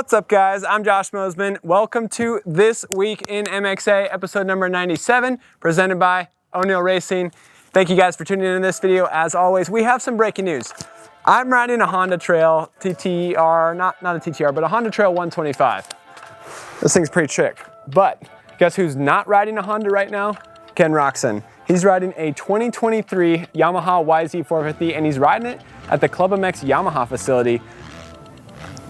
What's up, guys? I'm Josh Mosman. Welcome to This Week in MXA, episode number 97, presented by O'Neill Racing. Thank you guys for tuning in this video. As always, we have some breaking news. I'm riding a Honda Trail TTR, not a TTR, but a Honda Trail 125. This thing's pretty trick. But guess who's not riding a Honda right now? Ken Roczen. He's riding a 2023 Yamaha YZ450, and he's riding it at the ClubMX Yamaha facility.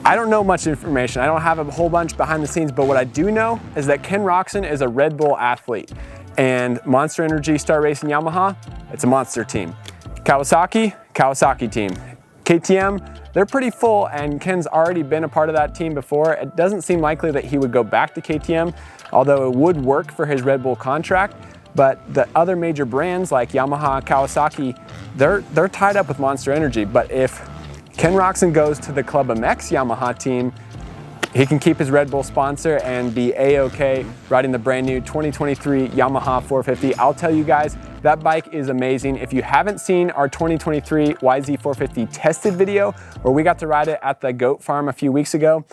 I don't know much information. I don't have a whole bunch behind the scenes, but what I do know is that Ken Roczen is a Red Bull athlete, and Monster Energy Star Racing Yamaha, it's a monster team. Kawasaki team. KTM, they're pretty full, and Ken's already been a part of that team before. It doesn't seem likely that he would go back to KTM, although it would work for his Red Bull contract. But the other major brands like Yamaha, Kawasaki, they're tied up with Monster Energy. But if Ken Roczen goes to the ClubMX Yamaha team, he can keep his Red Bull sponsor and be A-OK riding the brand new 2023 Yamaha 450. I'll tell you guys, that bike is amazing. If you haven't seen our 2023 YZ450 tested video, where we got to ride it at the goat farm a few weeks ago,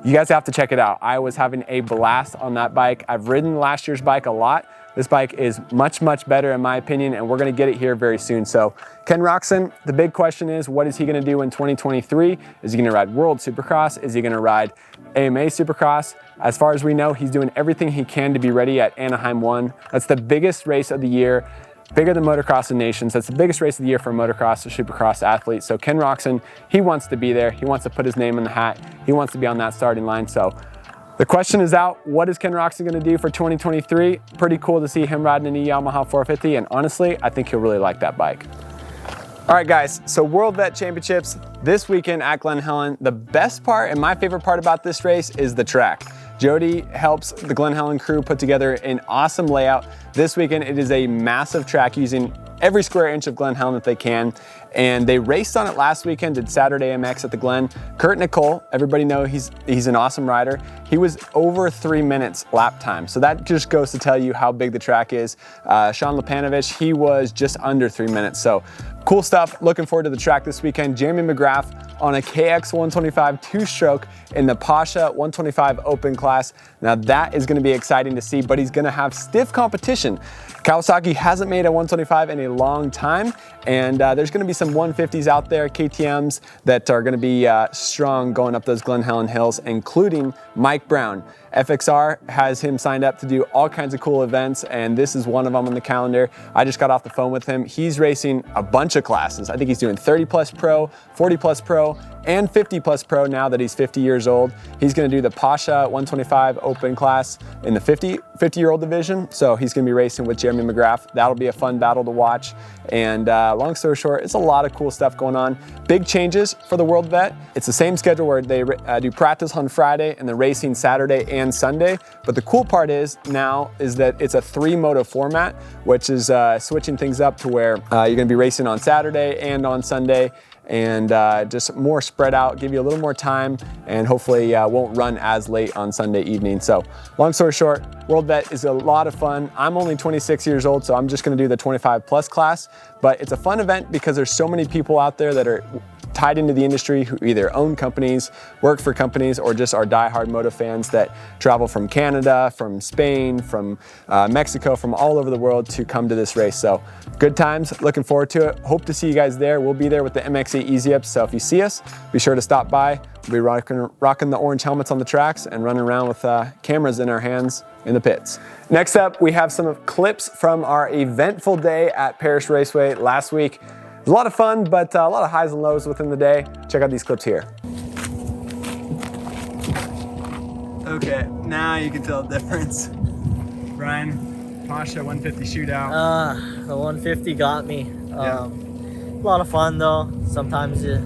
you guys have to check it out. I was having a blast on that bike. I've ridden last year's bike a lot. This bike is much, much better in my opinion, and we're gonna get it here very soon. So Ken Roczen, the big question is, what is he gonna do in 2023? Is he gonna ride World Supercross? Is he gonna ride AMA Supercross? As far as we know, he's doing everything he can to be ready at Anaheim 1. That's the biggest race of the year, bigger than Motocross of Nations. That's the biggest race of the year for a Motocross or Supercross athlete. So Ken Roczen, he wants to be there. He wants to put his name in the hat. He wants to be on that starting line. So the question is out, what is Ken Roczen gonna do for 2023? Pretty cool to see him riding a new Yamaha 450, and honestly, I think he'll really like that bike. All right, guys, so World Vet Championships this weekend at Glen Helen. The best part and my favorite part about this race is the track. Jody helps the Glen Helen crew put together an awesome layout. This weekend, it is a massive track using every square inch of Glen Helen that they can. And they raced on it last weekend, did Saturday MX at the Glen. Kurt Nicole, everybody know he's an awesome rider. He was over 3 minutes lap time. So that just goes to tell you how big the track is. Sean Lepanovich, he was just under 3 minutes. So cool stuff. Looking forward to the track this weekend. Jeremy McGrath on a KX 125 two-stroke in the Pasha 125 open class. Now that is gonna be exciting to see, but he's gonna have stiff competition. Kawasaki hasn't made a 125 in a long time, and there's gonna be some 150s out there, KTMs, that are gonna be strong going up those Glen Helen hills, including Mike Brown. FXR has him signed up to do all kinds of cool events, and this is one of them on the calendar. I just got off the phone with him. He's racing a bunch of classes. I think he's doing 30 plus pro, 40 plus pro, and 50 plus pro now that he's 50 years old. He's gonna do the Pasha 125 open class in the 50-year-old division. So he's gonna be racing with Jeremy McGrath. That'll be a fun battle to watch. And long story short, it's a lot of cool stuff going on. Big changes for the World Vet. It's the same schedule where they do practice on Friday and the racing Saturday and Sunday. But the cool part is now is that it's a 3-moto format, which is switching things up to where you're gonna be racing on Saturday and on Sunday, and just more spread out, give you a little more time, and hopefully won't run as late on Sunday evening. So long story short, World Vet is a lot of fun. I'm only 26 years old, so I'm just gonna do the 25 plus class, but it's a fun event because there's so many people out there that are tied into the industry who either own companies, work for companies, or just are diehard moto fans that travel from Canada, from Spain, from Mexico, from all over the world to come to this race. So good times, looking forward to it. Hope to see you guys there. We'll be there with the MXA Easy Ups, so if you see us, be sure to stop by. We'll be rocking the orange helmets on the tracks and running around with cameras in our hands in the pits. Next up, we have some clips from our eventful day at Perris Raceway last week. It was a lot of fun, but a lot of highs and lows within the day. Check out these clips here. Okay, now you can tell the difference. Brian, Pasha 150 shootout. The 150 got me. Yeah. A lot of fun though. Sometimes you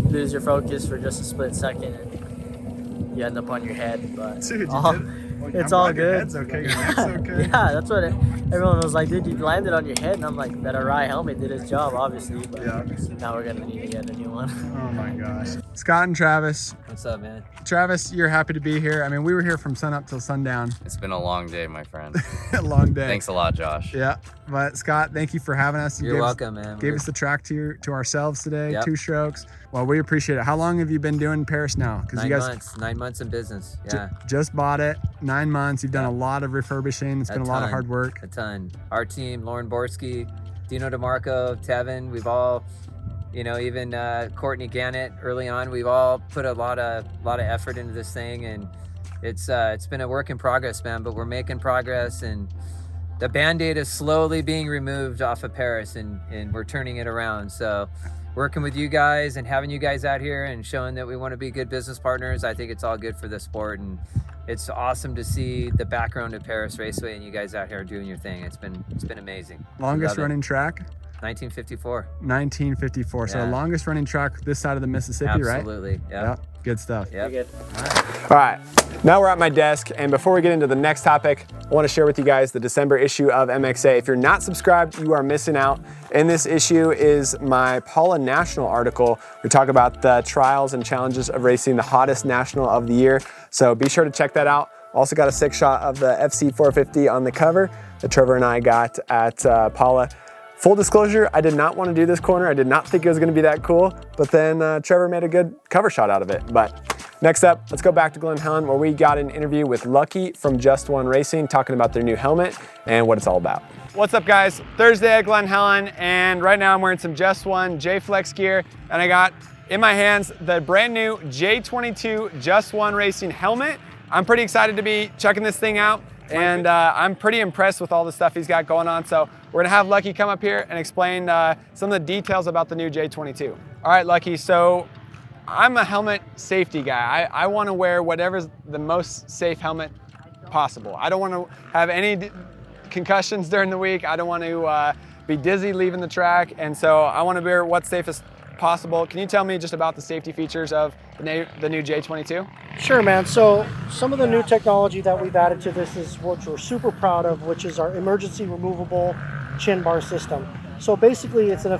lose your focus for just a split second and you end up on your head. But Dude, you did it. It's I'm all glad your good. head's okay, your neck's okay. Yeah, that's what everyone was like, dude, you landed on your head. And I'm like, that Arai helmet did its job, obviously. But Yeah. now we're going to need to get a new one. Oh my gosh. Scott and Travis. What's up, man? Travis, you're happy to be here. I mean, we were here from sun up till sundown. It's been a long day, my friend. A long day. Thanks a lot, Josh. Yeah, but Scott, thank you for having us. You're welcome, man. Gave us the track to ourselves today, Yep. 2 strokes. Well, we appreciate it. How long have you been doing Perris now? Because you guys 9 months in business. Yeah, just bought it, 9 months. You've done a lot of refurbishing. It's been a lot of hard work. A ton. Our team, Lauren Borski, Dino DeMarco, Tevin, we've all, you know, even Courtney Gannett early on, we've all put a lot of effort into this thing, and it's been a work in progress, man, but we're making progress, and the Band-Aid is slowly being removed off of Perris, and we're turning it around. So working with you guys and having you guys out here and showing that we want to be good business partners, I think it's all good for the sport, and it's awesome to see the background of Perris Raceway and you guys out here doing your thing. It's been amazing. Longest running track? 1954. 1954. So Yeah. the longest running track this side of the Mississippi, right? Absolutely. Yeah. Good stuff. Yep. Good. All right, now we're at my desk, and before we get into the next topic, I want to share with you guys the December issue of MXA. If you're not subscribed, you are missing out. In this issue is my Paula National article. We talk about the trials and challenges of racing the hottest national of the year, so be sure to check that out. Also got a 6 shot of the FC450 on the cover that Trevor and I got at Paula. Full disclosure, I did not want to do this corner. I did not think it was going to be that cool, but then Trevor made a good cover shot out of it. But next up, let's go back to Glen Helen, where we got an interview with Lucky from Just One Racing, talking about their new helmet and what it's all about. What's up, guys? Thursday at Glen Helen, and right now I'm wearing some Just One J-Flex gear, and I got in my hands the brand new J22 Just One Racing helmet. I'm pretty excited to be checking this thing out, and I'm pretty impressed with all the stuff he's got going on. So we're gonna have Lucky come up here and explain some of the details about the new J22. All right, Lucky, so I'm a helmet safety guy. I wanna wear whatever's the most safe helmet possible. I don't wanna have any concussions during the week. I don't want to be dizzy leaving the track, and so I want to wear what's safest possible. Can you tell me just about the safety features of the new J22? Sure, man. So some of the new technology that we've added to this is what we're super proud of, which is our emergency removable chin bar system. So basically it's an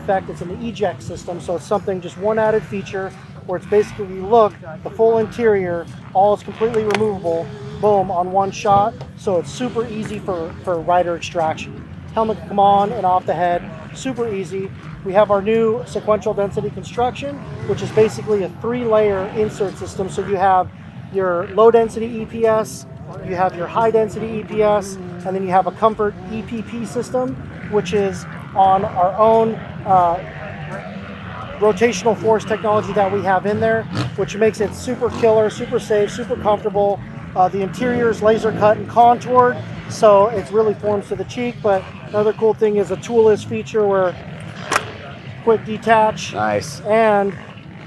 eject system. So it's something, just one added feature where it's basically, you look, the full interior, all is completely removable, boom, on one shot. So it's super easy for rider extraction. Helmet can come on and off the head, super easy. We have our new sequential density construction, which is basically a 3-layer insert system. So you have your low density EPS, you have your high density EPS, and then you have a comfort EPP system, which is on our own rotational force technology that we have in there, which makes it super killer, super safe, super comfortable. The interior is laser cut and contoured, so it really forms to the cheek. But another cool thing is a toolless feature where quick detach. Nice. And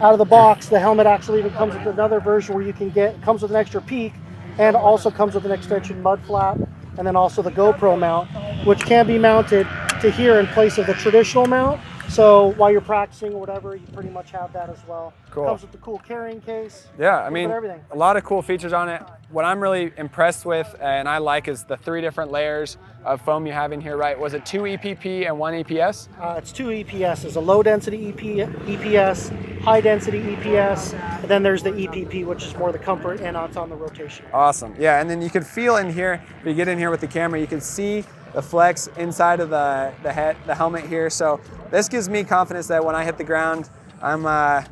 out of the box, the helmet actually even comes with another version where you can comes with an extra peak, and also comes with an extension mud flap, and then also the GoPro mount, which can be mounted to here in place of the traditional mount. So while you're practicing or whatever, you pretty much have that as well. Cool. Comes with the cool carrying case. Yeah, I mean, everything. a lot of cool features on it. What I'm really impressed with and I like is the 3 different layers of foam you have in here, right? Was it 2 EPP and 1 EPS? It's 2 EPSs, a low density EPS, high density EPS, and then there's the EPP, which is more the comfort, and it's on the rotation. Awesome. Yeah, and then you can feel in here, if you get in here with the camera, you can see the flex inside of the helmet here. So this gives me confidence that when I hit the ground, I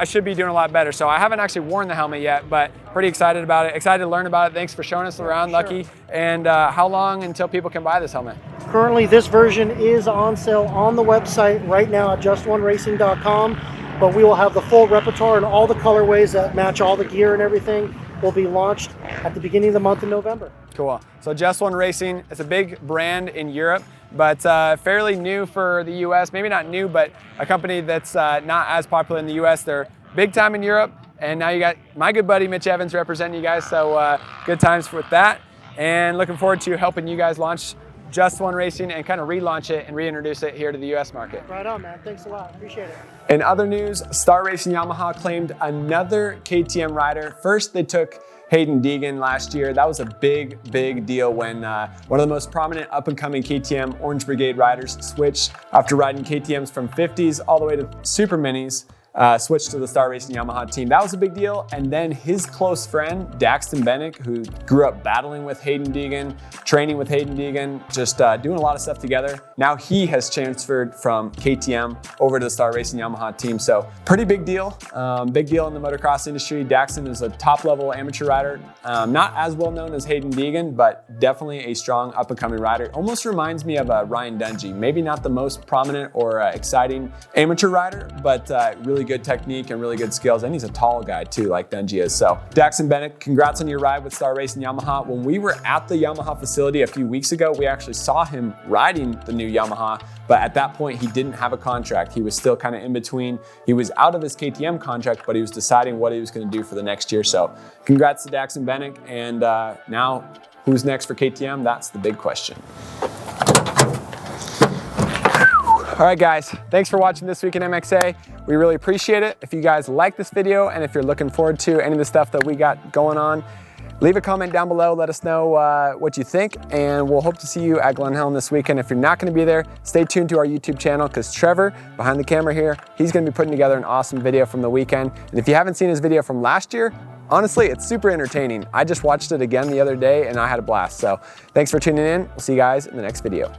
should be doing a lot better. So I haven't actually worn the helmet yet, but pretty excited about it. Excited to learn about it. Thanks for showing us around, sure. Lucky. And how long until people can buy this helmet? Currently, this version is on sale on the website right now at justoneracing.com, but we will have the full repertoire and all the colorways that match all the gear and everything will be launched at the beginning of the month in November. Cool. So Just One Racing, it's a big brand in Europe, but fairly new for the US. Maybe not new, but a company that's not as popular in the US. They're big time in Europe, and now you got my good buddy Mitch Evans representing you guys, so good times with that. And looking forward to helping you guys launch Just One Racing and kind of relaunch it and reintroduce it here to the US market. Right on, man. Thanks a lot. Appreciate it. In other news, Star Racing Yamaha claimed another KTM rider. First, they took Hayden Deegan last year. That was a big deal when one of the most prominent up-and-coming KTM Orange Brigade riders switched after riding KTMs from 50s all the way to Super Minis. Switched to the Star Racing Yamaha team. That was a big deal. And then his close friend, Daxton Bennick, who grew up battling with Hayden Deegan, training with Hayden Deegan, just doing a lot of stuff together. Now he has transferred from KTM over to the Star Racing Yamaha team. So pretty big deal. Big deal in the motocross industry. Daxton is a top level amateur rider. Not as well known as Hayden Deegan, but definitely a strong up and coming rider. Almost reminds me of Ryan Dungey. Maybe not the most prominent or exciting amateur rider, but really good technique and really good skills, and he's a tall guy too, like Dungey is. So Daxton Bennick, congrats on your ride with Star Racing Yamaha. When we were at the Yamaha facility a few weeks ago, we actually saw him riding the new Yamaha, but at that point he didn't have a contract. He was still kind of in between. He was out of his KTM contract, but he was deciding what he was going to do for the next year. So congrats to Daxton Bennick, and now who's next for KTM? That's the big question. All right, guys, thanks for watching This Week in MXA. We really appreciate it. If you guys like this video and if you're looking forward to any of the stuff that we got going on, leave a comment down below. Let us know what you think, and we'll hope to see you at Glen Helen this weekend. If you're not gonna be there, stay tuned to our YouTube channel, because Trevor, behind the camera here, he's gonna be putting together an awesome video from the weekend. And if you haven't seen his video from last year, honestly, it's super entertaining. I just watched it again the other day and I had a blast. So thanks for tuning in. We'll see you guys in the next video.